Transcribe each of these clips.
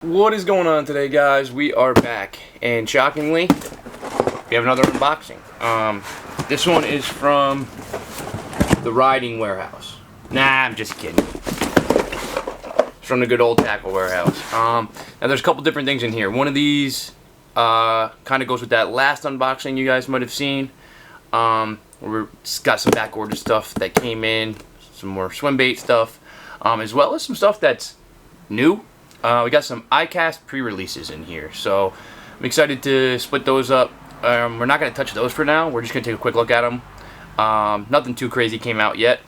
What is going on today, guys? We are back, and shockingly, we have another unboxing. This one is from the Riding Warehouse. Nah, I'm just kidding. It's from the good old Tackle Warehouse. Now there's a couple different things in here. One of these kind of goes with that last unboxing you guys might have seen. We've got some back order stuff that came in, some more Swimbait stuff, as well as some stuff that's new. We got some ICAST pre-releases in here, so I'm excited to split those up. We're not going to touch those for now. We're just going to take a quick look at them. Nothing too crazy came out yet,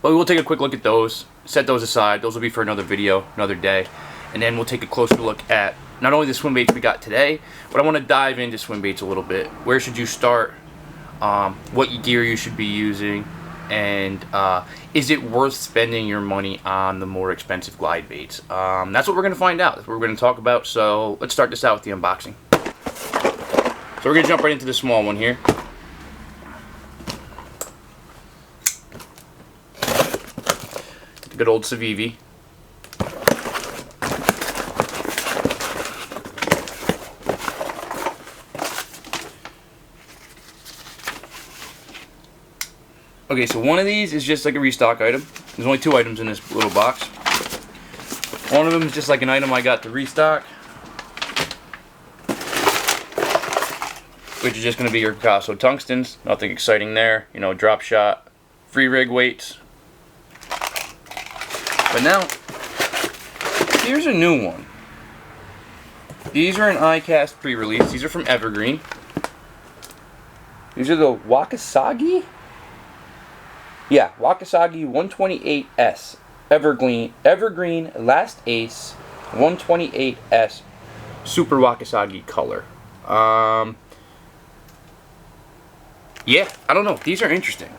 but we will take a quick look at those, set those aside. Those will be for another video, another day, and then we'll take a closer look at not only the swim baits we got today, but I want to dive into swim baits a little bit. Where should you start? What gear you should be using, and is it worth spending your money on the more expensive glide baits? That's what we're going to find out. That's what we're going to talk about. So let's start this out with the unboxing. So we're going to jump right into the small one here. Good old Civivi. Okay, so one of these is just like a restock item. There's only two items in this little box. One of them is just like an item I got to restock, which is just going to be your Picasso tungstens. Nothing exciting there. You know, drop shot, free rig weights. But now, here's a new one. These are an ICAST pre-release. These are from Evergreen. These are the Wakasagi? Yeah, Wakasagi 128S Evergreen Last Ace 128S Super Wakasagi color. Yeah, I don't know. These are interesting.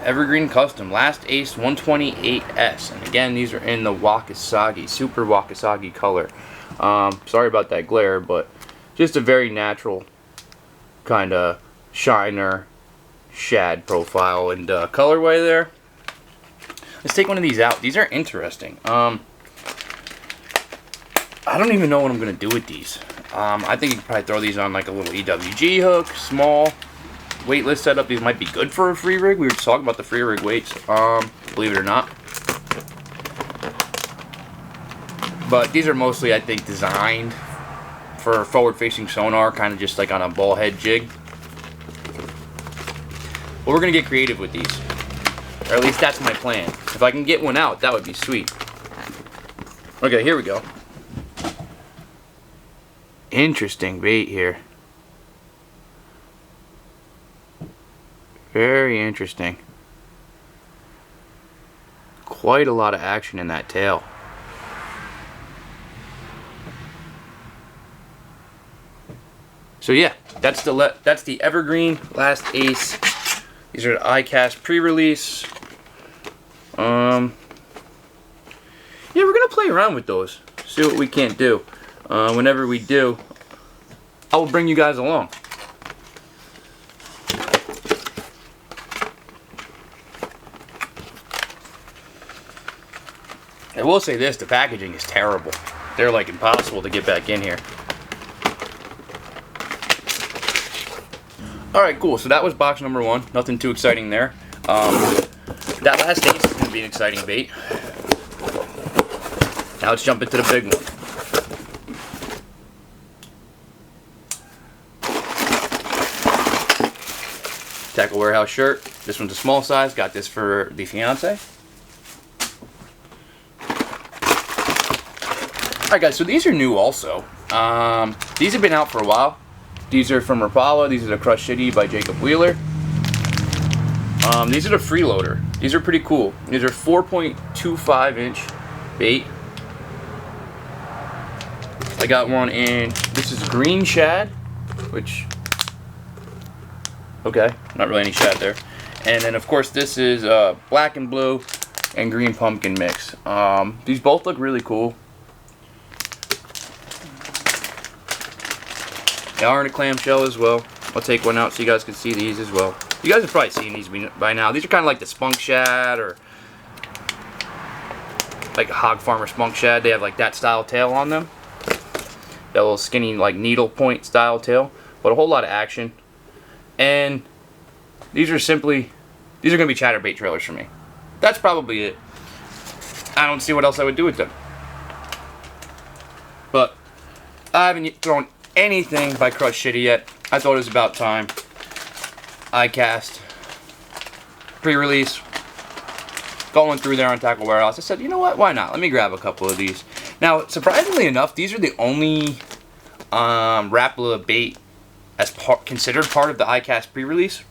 Evergreen Custom Last Ace 128S, and again, these are in the Wakasagi Super Wakasagi color. Sorry about that glare, but just a very natural kind of shiner shad profile and colorway there. Let's take one of these out. These are interesting. I don't even know what I'm gonna do with these. I think you could probably throw these on like a little EWG hook, small weightless setup. These might be good for a free rig. We were just talking about the free rig weights, believe it or not. But these are mostly, I think, designed for forward facing sonar, kind of just like on a ball head jig. But we're going to get creative with these. Or at least that's my plan. If I can get one out, that would be sweet. Okay, here we go. Interesting bait here. Very interesting. Quite a lot of action in that tail. So yeah, that's the Evergreen Last Ace. These are the ICAST pre-release. Yeah, we're gonna play around with those. See what we can't do. Whenever we do, I will bring you guys along. I will say this: the packaging is terrible. They're like impossible to get back in here. Alright, cool. So that was box number one. Nothing too exciting there. That last ace is going to be an exciting bait. Now let's jump into the big one. Tackle Warehouse shirt. This one's a small size. Got this for the fiance. Alright guys, so these are new also. These have been out for a while. These are from Rapala. These are the Crush City by Jacob Wheeler. These are the freeloader. These are pretty cool. These are 4.25 inch bait. I got one in, this is green shad, which, okay, not really any shad there. And then of course this is black and blue and green pumpkin mix. These both look really cool. They are in a clamshell as well. I'll take one out so you guys can see these as well. You guys have probably seen these by now. These are kind of like the spunk shad or like a hog farmer spunk shad. They have like that style tail on them. That little skinny like needle point style tail, but a whole lot of action. And these are going to be chatterbait trailers for me. That's probably it. I don't see what else I would do with them. But I haven't thrown anything by Crush Shitty yet. I thought it was about time. ICAST, pre-release, going through there on Tackle Warehouse. I said, you know what? Why not? Let me grab a couple of these. Now, surprisingly enough, these are the only Rapala bait as considered part of the ICAST pre-release.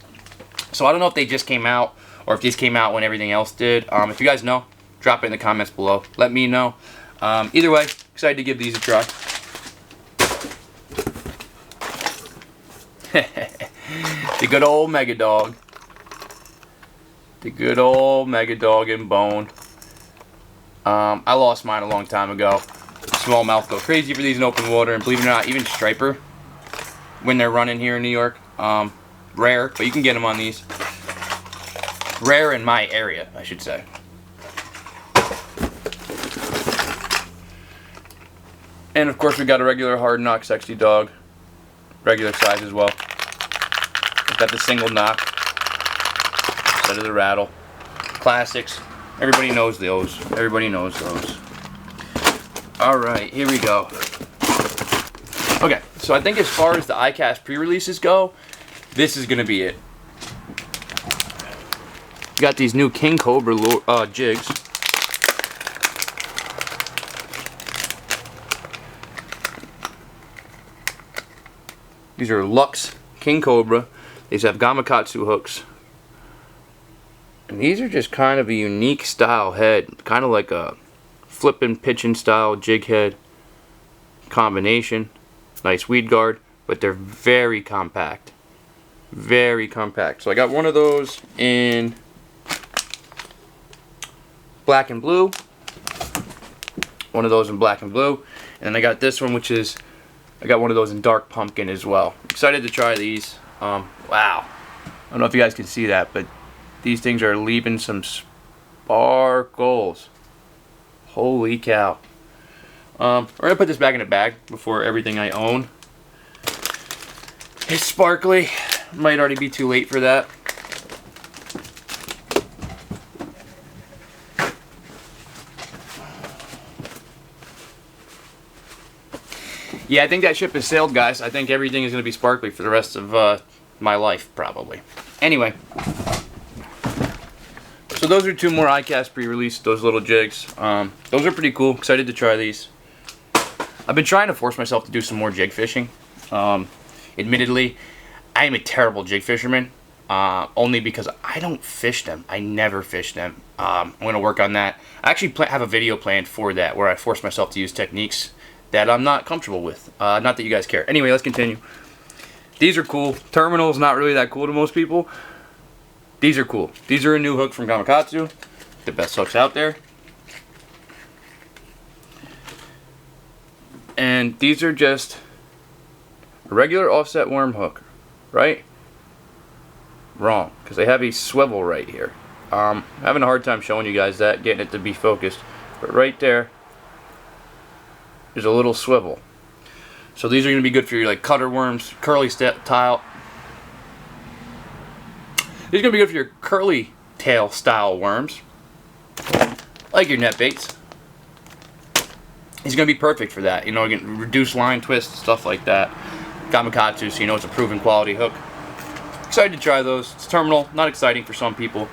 So I don't know if they just came out or if these came out when everything else did. If you guys know, drop it in the comments below. Let me know. Either way, excited to give these a try. The good old Mega Dog. The good old Mega Dog and Bone. I lost mine a long time ago. Smallmouth go crazy for these in open water, and believe it or not, even striper when they're running here in New York. Rare, but you can get them on these. Rare in my area, I should say. And of course we got a regular hard knock sexy dog. Regular size as well. We've got the single knock instead of the rattle. Classics. Everybody knows those. Everybody knows those. Alright, here we go. Okay, so I think as far as the ICAST pre-releases go, this is going to be it. Got these new King Cobra jigs. These are Lux King Cobra. These have Gamakatsu hooks. And these are just kind of a unique style head. Kind of like a flipping, pitching style jig head combination. Nice weed guard. But they're very compact. Very compact. So I got one of those in black and blue. One of those in black and blue. And then I got this one, which is, I got one of those in dark pumpkin as well. Excited to try these. Wow. I don't know if you guys can see that, but these things are leaving some sparkles. Holy cow. We're going to put this back in a bag before everything I own is sparkly. Might already be too late for that. Yeah, I think that ship has sailed, guys. I think everything is going to be sparkly for the rest of my life, probably. Anyway. So those are two more ICAST pre-release, those little jigs. Those are pretty cool. Excited to try these. I've been trying to force myself to do some more jig fishing. Admittedly, I am a terrible jig fisherman. Only because I don't fish them. I never fish them. I'm going to work on that. I actually have a video planned for that where I force myself to use techniques that I'm not comfortable with. Not that you guys care. Anyway, let's continue. These are cool. Terminal's not really that cool to most people. These are cool. These are a new hook from Gamakatsu. The best hooks out there. And these are just a regular offset worm hook. Right? Wrong. Because they have a swivel right here. I'm having a hard time showing you guys that. Getting it to be focused. But right there, there's a little swivel. So these are going to be good for your like cutter worms, curly tile. These are going to be good for your curly tail style worms, like your net baits. These are going to be perfect for that. You know, you can reduce line twist, stuff like that. Gamakatsu, so you know it's a proven quality hook. Excited to try those. It's terminal, not exciting for some people.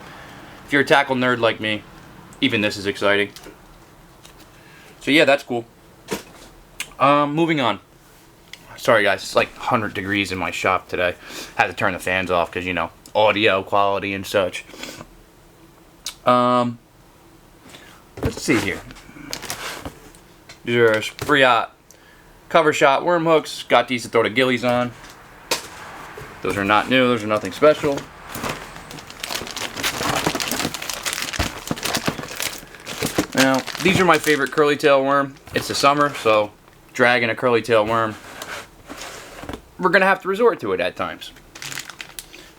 If you're a tackle nerd like me, even this is exciting. So yeah, that's cool. Moving on. Sorry guys, it's like 100 degrees in my shop today. Had to turn the fans off because, you know, audio quality and such. Let's see here. These are Swimbait cover shot worm hooks. Got these to throw the gillies on. Those are not new. Those are nothing special. Now, these are my favorite curly tail worm. It's the summer, so dragging a curly tail worm, we're going to have to resort to it at times.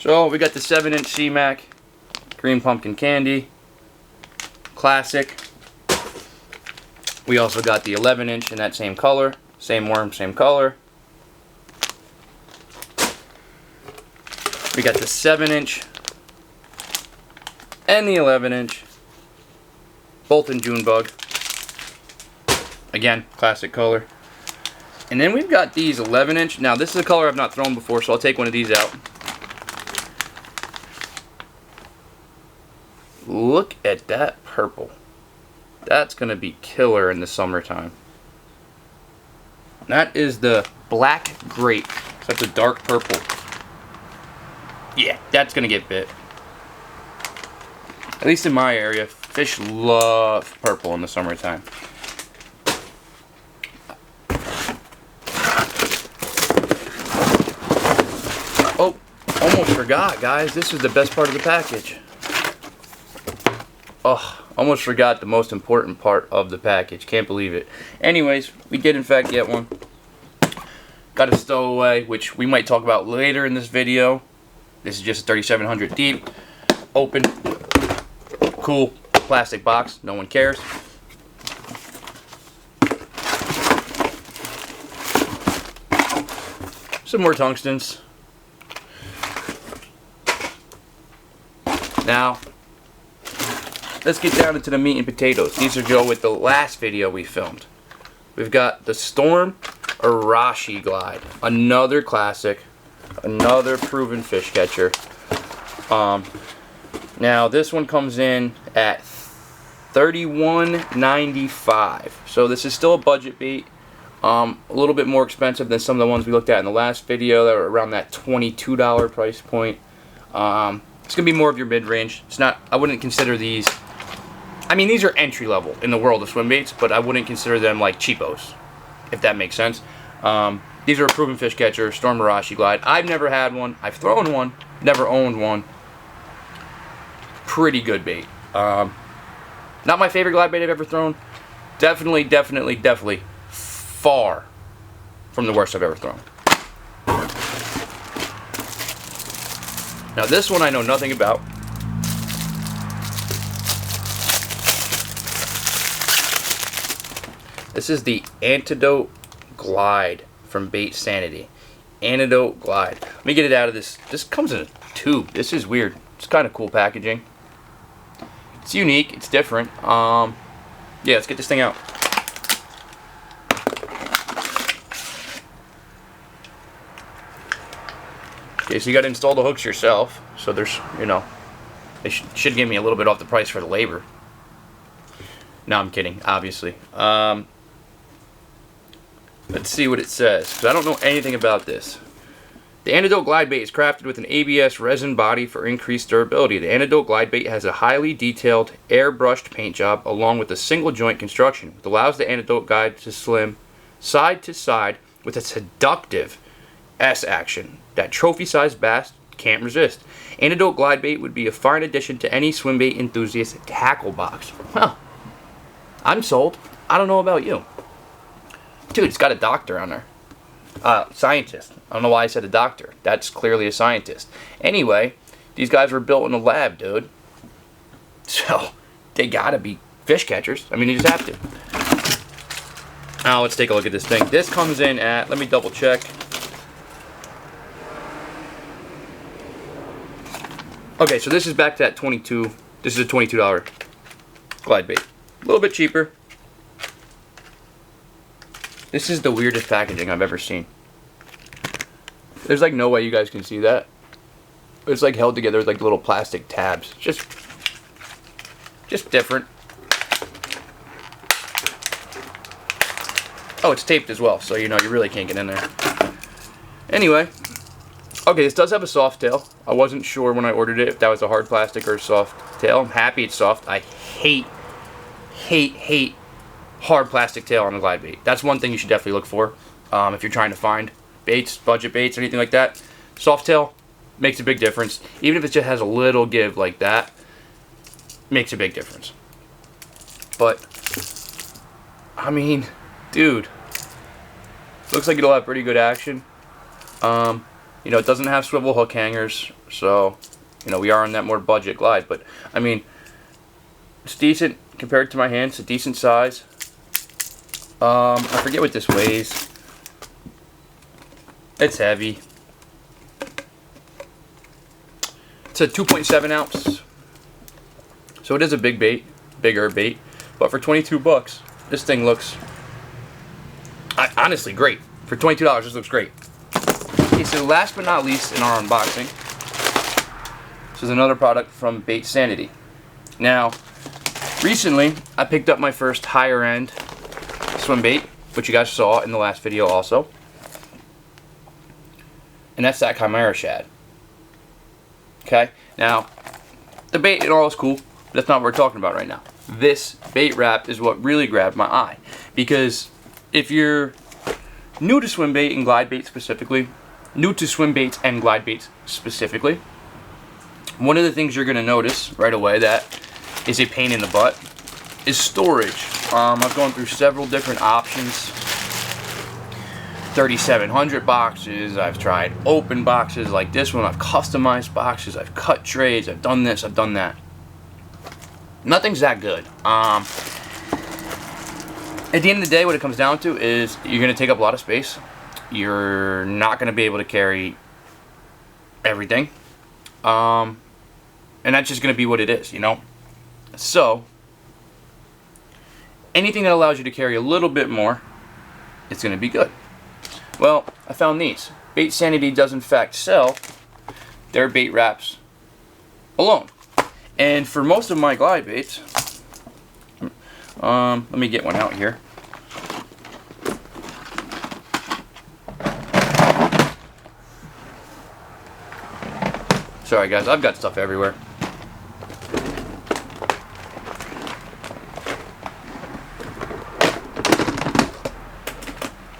So we got the 7-inch C-Mac, green pumpkin candy, classic. We also got the 11-inch in that same color. Same worm, same color. We got the 7-inch and the 11-inch. Both in June bug. Again, classic color. And then we've got these 11-inch. Now this is a color I've not thrown before, so I'll take one of these out. Look at that purple. That's going to be killer in the summertime. That is the black grape. So that's a dark purple. Yeah, that's going to get bit. At least in my area, fish love purple in the summertime. Oh, almost forgot, guys. This is the best part of the package. Oh, almost forgot the most important part of the package. Can't believe it. Anyways, we did in fact get one. Got a stowaway, which we might talk about later in this video. This is just a 3700 deep. Open. Cool. Plastic box. No one cares. Some more tungstens. Now, let's get down into the meat and potatoes. These are go with the last video we filmed. We've got the Storm Arashi Glide. Another classic. Another proven fish catcher. Now this one comes in at $31.95. So this is still a budget bait. A little bit more expensive than some of the ones we looked at in the last video that were around that $22 price point. It's gonna be more of your mid-range. It's not. I wouldn't consider these. I mean, these are entry level in the world of swim baits, but I wouldn't consider them like cheapos, if that makes sense. These are a proven fish catcher, Storm Arashi Glide. I've never had one. I've thrown one. Never owned one. Pretty good bait. Not my favorite glide bait I've ever thrown. Definitely far from the worst I've ever thrown. Now this one I know nothing about. This is the Antidote Glide from Bait Sanity. Antidote Glide. Let me get it out of this. This comes in a tube. This is weird. It's kind of cool packaging. It's unique. It's different. Yeah, let's get this thing out. Okay, so you got to install the hooks yourself. So there's, you know, they should give me a little bit off the price for the labor. No, I'm kidding, obviously. Let's see what it says, because I don't know anything about this. The Antidote Glide Bait is crafted with an ABS resin body for increased durability. The Antidote Glide Bait has a highly detailed airbrushed paint job along with a single joint construction, which allows the Antidote Glide to slim side to side with a seductive S action that trophy-sized bass can't resist. Antidote Glide Bait would be a fine addition to any swim bait enthusiast tackle box. Well, I'm sold. I don't know about you. Dude, it's got a doctor on there. Scientist. I don't know why I said a doctor. That's clearly a scientist. Anyway, these guys were built in a lab, dude. So, they gotta be fish catchers. I mean, you just have to. Now, let's take a look at this thing. This comes in at, let me double check. Okay, so this is back to that 22. This is a $22 glide bait. A little bit cheaper. This is the weirdest packaging I've ever seen. There's like no way you guys can see that. It's like held together with like little plastic tabs. Just different. Oh, it's taped as well, so you know you really can't get in there. Anyway, okay, this does have a soft tail. I wasn't sure when I ordered it if that was a hard plastic or a soft tail. I'm happy it's soft. I hate hard plastic tail on a glide bait. That's one thing you should definitely look for if you're trying to find baits, budget baits, or anything like that. Soft tail makes a big difference. Even if it just has a little give like that, makes a big difference. But, I mean, dude, looks like it'll have pretty good action. You know, it doesn't have swivel hook hangers, so, you know, we are on that more budget glide. But, I mean, it's decent compared to my hand. It's a decent size. I forget what this weighs. It's heavy. It's a 2.7 ounce. So it is a big bait, bigger bait. But for 22 bucks, this thing looks honestly great. For $22, this looks great. Okay, so last but not least in our unboxing, this is another product from Bait Sanity. Now, recently, I picked up my first higher end swim bait, which you guys saw in the last video also. And that's that Chimera shad. Okay, now, the bait and all is cool, but that's not what we're talking about right now. This bait wrap is what really grabbed my eye. Because if you're new to swim bait and glide bait specifically, new to swim baits and glide baits specifically, one of the things you're going to notice right away that is a pain in the butt is storage. I've gone through several different options. 3,700 boxes, I've tried open boxes like this one, I've customized boxes, I've cut trays, I've done this, I've done that. Nothing's that good. At the end of the day, what it comes down to is you're going to take up a lot of space. You're not going to be able to carry everything. And that's just going to be what it is, you know? So, anything that allows you to carry a little bit more, it's going to be good. Well, I found these. Bait Sanity does in fact sell their bait wraps alone. And for most of my glide baits, let me get one out here. Sorry guys, I've got stuff everywhere.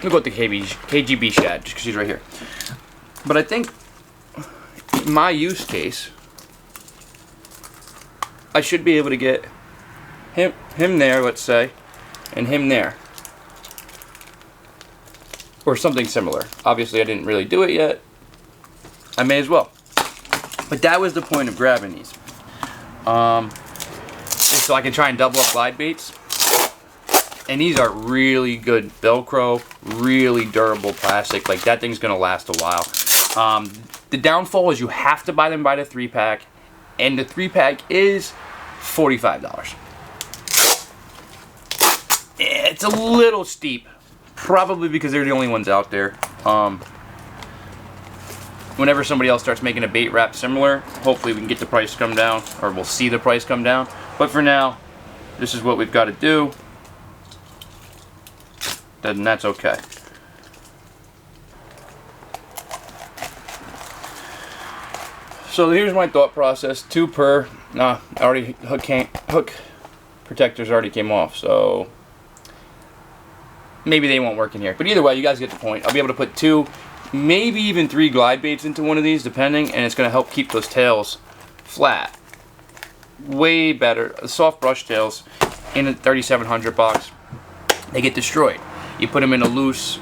We'll go with the KGB shad, just because she's right here. But I think my use case, I should be able to get him there, let's say, and him there. Or something similar. Obviously I didn't really do it yet. I may as well. But that was the point of grabbing these. So I can try and double up glide baits. And these are really good Velcro, really durable plastic. Like, that thing's going to last a while. The downfall is you have to buy them by the 3-pack. And the 3-pack is $45. It's a little steep. Probably because they're the only ones out there. Whenever somebody else starts making a bait wrap similar, hopefully we can get the price to come down. Or we'll see the price come down. But for now, this is what we've got to do. Then that's okay. So here's my thought process. 2 per. Nah, already hook protectors already came off, so maybe they won't work in here. But either way, you guys get the point. I'll be able to put 2, maybe even 3 glide baits into one of these, depending, and it's going to help keep those tails flat. Way better. Soft brush tails in a 3,700 box, they get destroyed. You put them in a loose,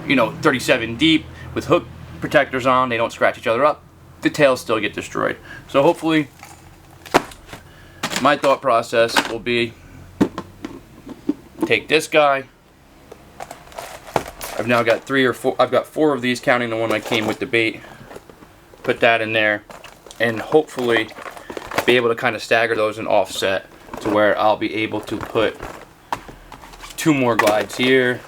37 deep with hook protectors on, they don't scratch each other up. The tails still get destroyed. So hopefully, my thought process will be, take this guy. I've now got 3 or 4, I've got 4 of these, counting the one that came with the bait. Put that in there, and hopefully be able to kind of stagger those and offset to where I'll be able to put 2 more glides here,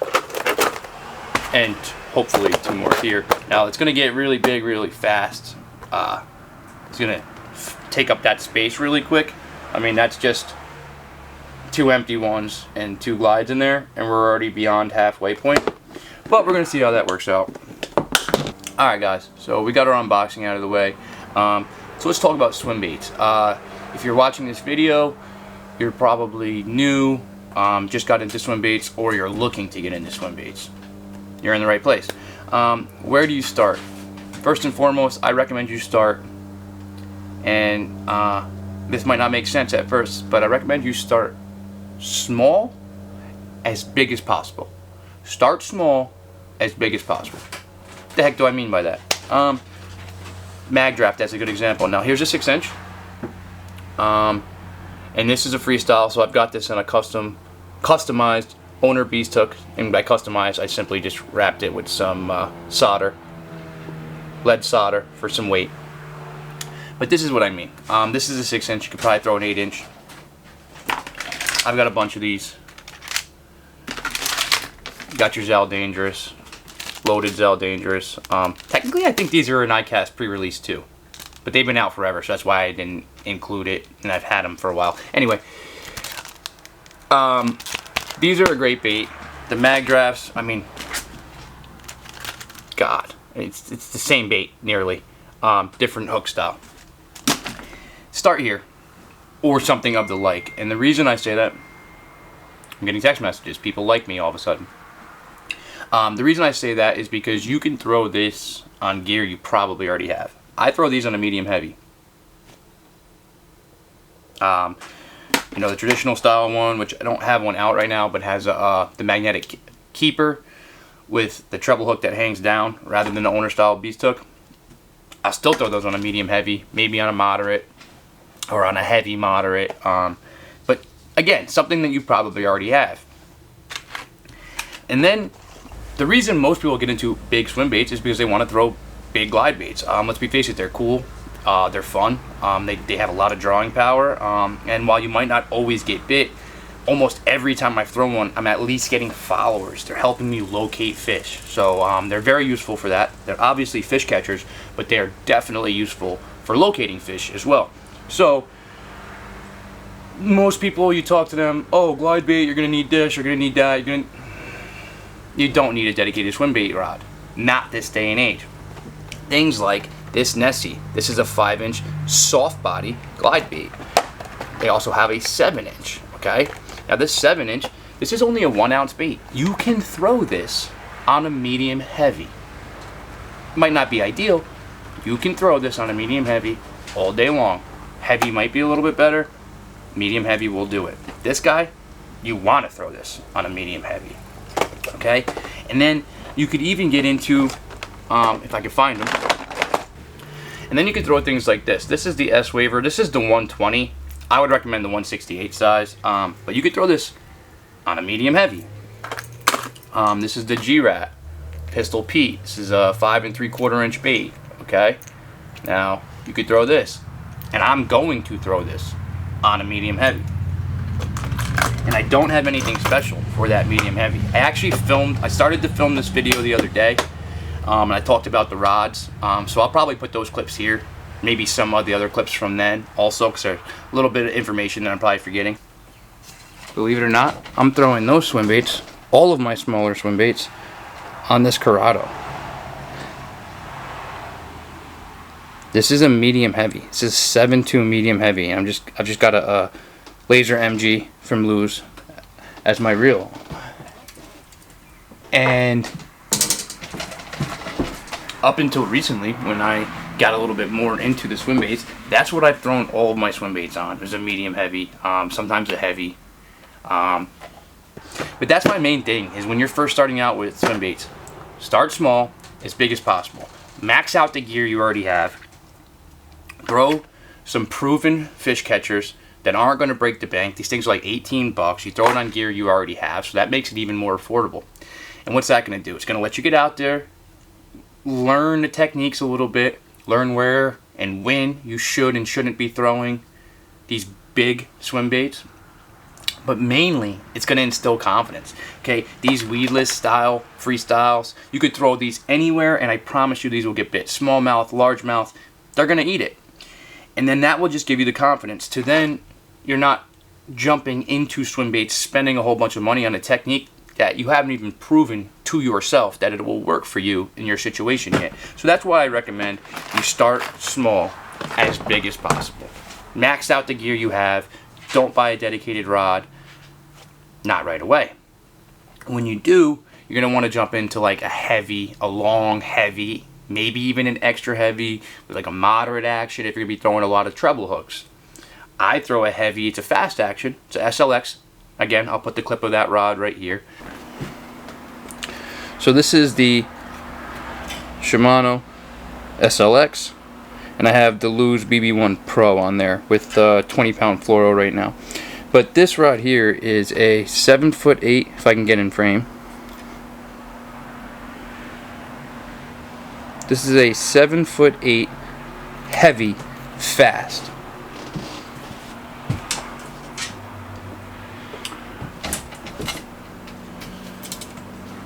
and hopefully 2 more here. Now it's going to get really big really fast. It's going to take up that space really quick. I mean, that's just 2 empty ones and 2 glides in there, and we're already beyond halfway point. But we're going to see how that works out. Alright guys, so we got our unboxing out of the way. So let's talk about swim baits. If you're watching this video, you're probably new, just got into swim baits, or you're looking to get into swim baits. You're in the right place. Where do you start? First and foremost, I recommend you start, and this might not make sense at first, but I recommend you start small, as big as possible. Start small, as big as possible. What the heck do I mean by that? Mag draft, that's a good example. Now here's a 6-inch, and this is a freestyle, so I've got this in a customized owner beast hook, and by customized, I simply just wrapped it with some solder, lead solder for some weight. But this is what I mean. This is a 6-inch. You could probably throw an 8-inch. I've got a bunch of these. Got your Zell Dangerous, loaded Zell Dangerous. Technically, I think these are an ICAST pre-release too, but they've been out forever, so that's why I didn't include it, and I've had them for a while. Anyway, these are a great bait. The mag drafts, I mean, God, it's the same bait nearly, different hook style. Start here, or something of the like. And the reason I say that, I'm getting text messages. People like me all of a sudden. The reason I say that is because you can throw this on gear you probably already have. I throw these on a medium heavy. You know, the traditional style one, which I don't have one out right now, but has the magnetic keeper with the treble hook that hangs down rather than the owner style beast hook. I'll still throw those on a medium heavy, maybe on a moderate or on a heavy moderate. But again, something that you probably already have. And then the reason most people get into big swim baits is because they want to throw big glide baits. Let's be face it, they're cool, they're fun, they have a lot of drawing power, and while you might not always get bit, almost every time I throw one, I'm at least getting followers. They're helping me locate fish. So they're very useful for that. They're obviously fish catchers, but they're definitely useful for locating fish as well. So most people, you talk to them, oh, glide bait, you're gonna need this, you're gonna need that, you don't need a dedicated swim bait rod. Not this day and age. Things like this Nessie. This is a 5-inch soft body glide bait. They also have a 7-inch, okay? Now this 7-inch, this is only a 1-ounce bait. You can throw this on a medium heavy. Might not be ideal. You can throw this on a medium heavy all day long. Heavy might be a little bit better. Medium heavy will do it. This guy, you want to throw this on a medium heavy. Okay? And then you could even get into, if I can find them. And then you could throw things like this. This is the S Waver. This is the 120. I would recommend the 168 size, but you could throw this on a medium heavy. This is the G-Rat Pistol Pete. This is a 5 3/4 inch bait. Okay, now you could throw this, and I'm going to throw this on a medium heavy. And I don't have anything special for that medium heavy. I started to film this video the other day, and I talked about the rods. So I'll probably put those clips here. Maybe some of the other clips from then also, because there's a little bit of information that I'm probably forgetting. Believe it or not, I'm throwing those swim baits, all of my smaller swim baits, on this Corrado. This is a medium heavy. This is 7.2 medium heavy. I've just got a Laser MG from Lew's as my reel. And up until recently, when I got a little bit more into the swim baits, that's what I've thrown all of my swim baits on, is a medium heavy, sometimes a heavy. But that's my main thing, is when you're first starting out with swim baits, start small, as big as possible. Max out the gear you already have. Throw some proven fish catchers that aren't going to break the bank. These things are like 18 bucks. You throw it on gear you already have, so that makes it even more affordable. And what's that going to do? It's going to let you get out there, learn the techniques a little bit, learn where and when you should and shouldn't be throwing these big swim baits. But mainly, it's going to instill confidence. Okay, these weedless style freestyles, you could throw these anywhere, and I promise you these will get bit. Smallmouth, largemouth, they're going to eat it. And then that will just give you the confidence to then, you're not jumping into swim baits, spending a whole bunch of money on a technique that you haven't even proven to yourself that it will work for you in your situation yet. So that's why I recommend you start small, as big as possible. Max out the gear you have. Don't buy a dedicated rod. Not right away. When you do, you're going to want to jump into like a heavy, a long heavy, maybe even an extra heavy, with like a moderate action if you're going to be throwing a lot of treble hooks. I throw a heavy, it's a fast action, it's a SLX. Again, I'll put the clip of that rod right here. So this is the Shimano SLX, and I have the Lew's BB1 Pro on there with 20-pound fluoro right now. But this rod here is a 7'8", if I can get in frame. This is a 7'8", heavy, fast.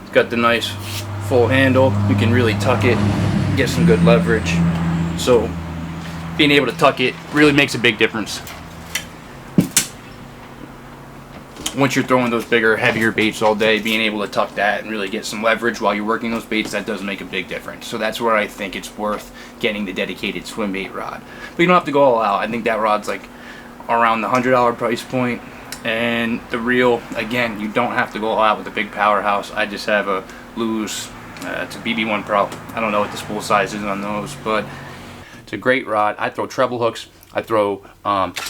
It's got the nice full handle. You can really tuck it, get some good leverage. So being able to tuck it really makes a big difference. Once you're throwing those bigger, heavier baits all day, being able to tuck that and really get some leverage while you're working those baits, that does make a big difference. So that's where I think it's worth getting the dedicated swim bait rod. But you don't have to go all out. I think that rod's like around the $100 price point. And the reel, again, you don't have to go all out with a big powerhouse. I just have a loose, it's a BB1 Pro. I don't know what the spool size is on those, but it's a great rod. I throw treble hooks. I throw,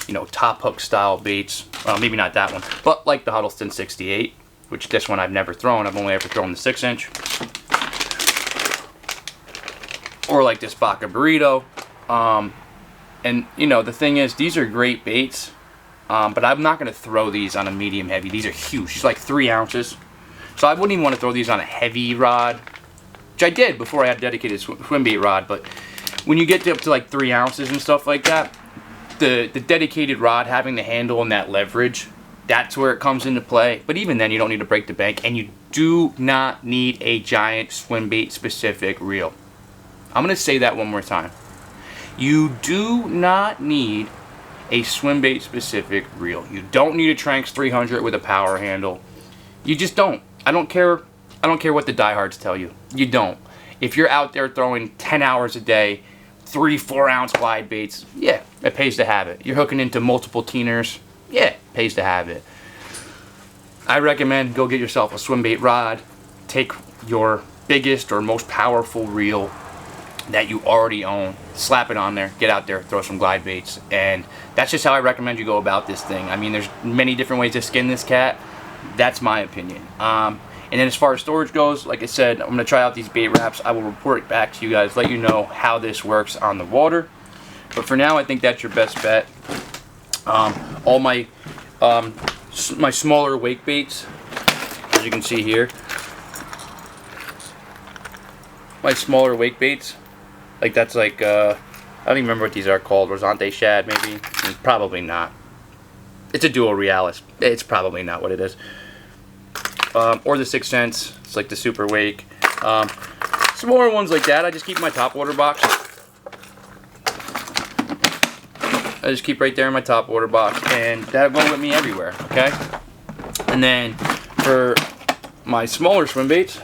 you know, top hook style baits. Maybe not that one, but like the Huddleston 68, which this one I've never thrown. I've only ever thrown the 6-inch. Or like this Baca Burrito. And, you know, the thing is, these are great baits, but I'm not going to throw these on a medium heavy. These are huge. It's like 3 ounces. So I wouldn't even want to throw these on a heavy rod, which I did before I had a dedicated swim bait rod, but when you get up to like 3 ounces and stuff like that, the dedicated rod having the handle and that leverage, that's where it comes into play. But even then, you don't need to break the bank, and you do not need a giant swim bait specific reel. I'm going to say that one more time. You do not need a swim bait specific reel. You don't need a Tranx 300 with a power handle. You just don't. I don't care what the diehards tell you. You don't. If you're out there throwing 10 hours a day, 3-4 ounce glide baits, yeah, it pays to have it. You're hooking into multiple teeners, yeah, it pays to have it. I recommend go get yourself a swim bait rod. Take your biggest or most powerful reel that you already own, slap it on there, get out there, throw some glide baits, and that's just how I recommend you go about this thing. I mean, there's many different ways to skin this cat. That's my opinion. And then as far as storage goes, like I said, I'm going to try out these bait wraps. I will report back to you guys, let you know how this works on the water. But for now, I think that's your best bet. All my my smaller wake baits, as you can see here, my smaller wake baits, like that's like, I don't even remember what these are called, Rosante shad maybe? Probably not. It's a dual realis. It's probably not what it is. Or the 6 cents. It's like the super wake. Smaller ones like that, I just keep in my topwater box. I just keep right there in my topwater box, and that'll go with me everywhere, okay? And then for my smaller swim baits,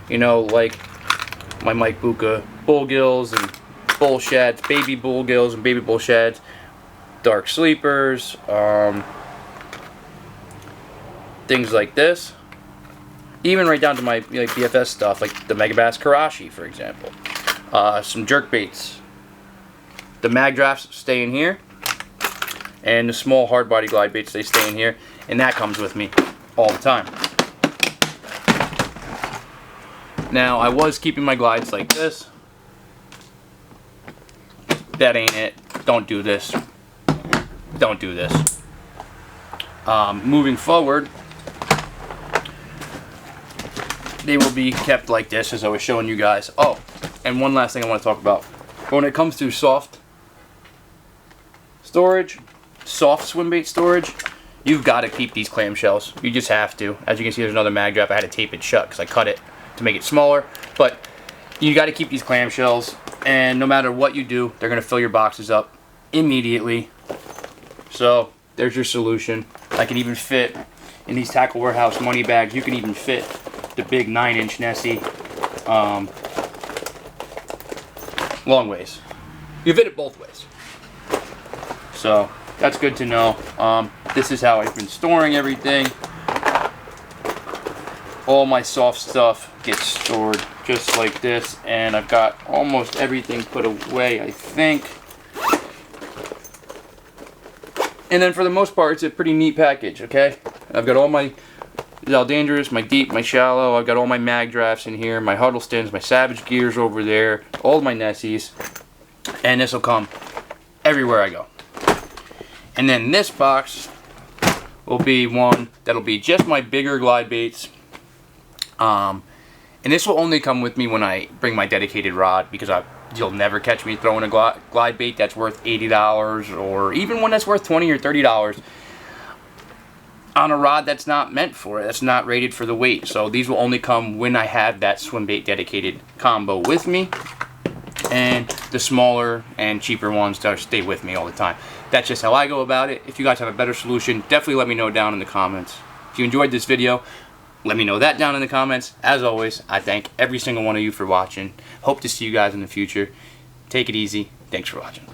you know, like my Mike Bucca bull gills and bull shads, baby bull gills and baby bull shads, dark sleepers, things like this, even right down to my like BFS stuff, like the Megabass Karashi, for example. Some jerk baits. The mag drafts stay in here, and the small hard body glide baits, they stay in here, and that comes with me all the time. Now, I was keeping my glides like this. That ain't it. Don't do this. Don't do this. Moving forward, they will be kept like this, as I was showing you guys. Oh, and one last thing I want to talk about. When it comes to soft storage, soft swim bait storage, you've got to keep these clamshells. You just have to. As you can see, there's another mag draft. I had to tape it shut because I cut it to make it smaller. But you got to keep these clamshells, and no matter what you do, they're going to fill your boxes up immediately. So there's your solution. I can even fit in these Tackle Warehouse money bags. You can even fit the big 9-inch Nessie. Long ways. You fit it both ways. So that's good to know. This is how I've been storing everything. All my soft stuff gets stored just like this, and I've got almost everything put away, I think. And then for the most part, it's a pretty neat package, okay? I've got all my Zaldandras, my deep, my shallow. I've got all my mag drafts in here, my Huddlestons, my Savage Gears over there, all my Nessies. And this will come everywhere I go. And then this box will be one that'll be just my bigger glide baits. And this will only come with me when I bring my dedicated rod, because you'll never catch me throwing a glide bait that's worth $80, or even one that's worth $20 or $30 on a rod that's not meant for it, that's not rated for the weight. So these will only come when I have that swim bait dedicated combo with me, and the smaller and cheaper ones that stay with me all the time. That's just how I go about it. If you guys have a better solution, definitely let me know down in the comments. If you enjoyed this video, let me know that down in the comments. As always, I thank every single one of you for watching. Hope to see you guys in the future. Take it easy. Thanks for watching.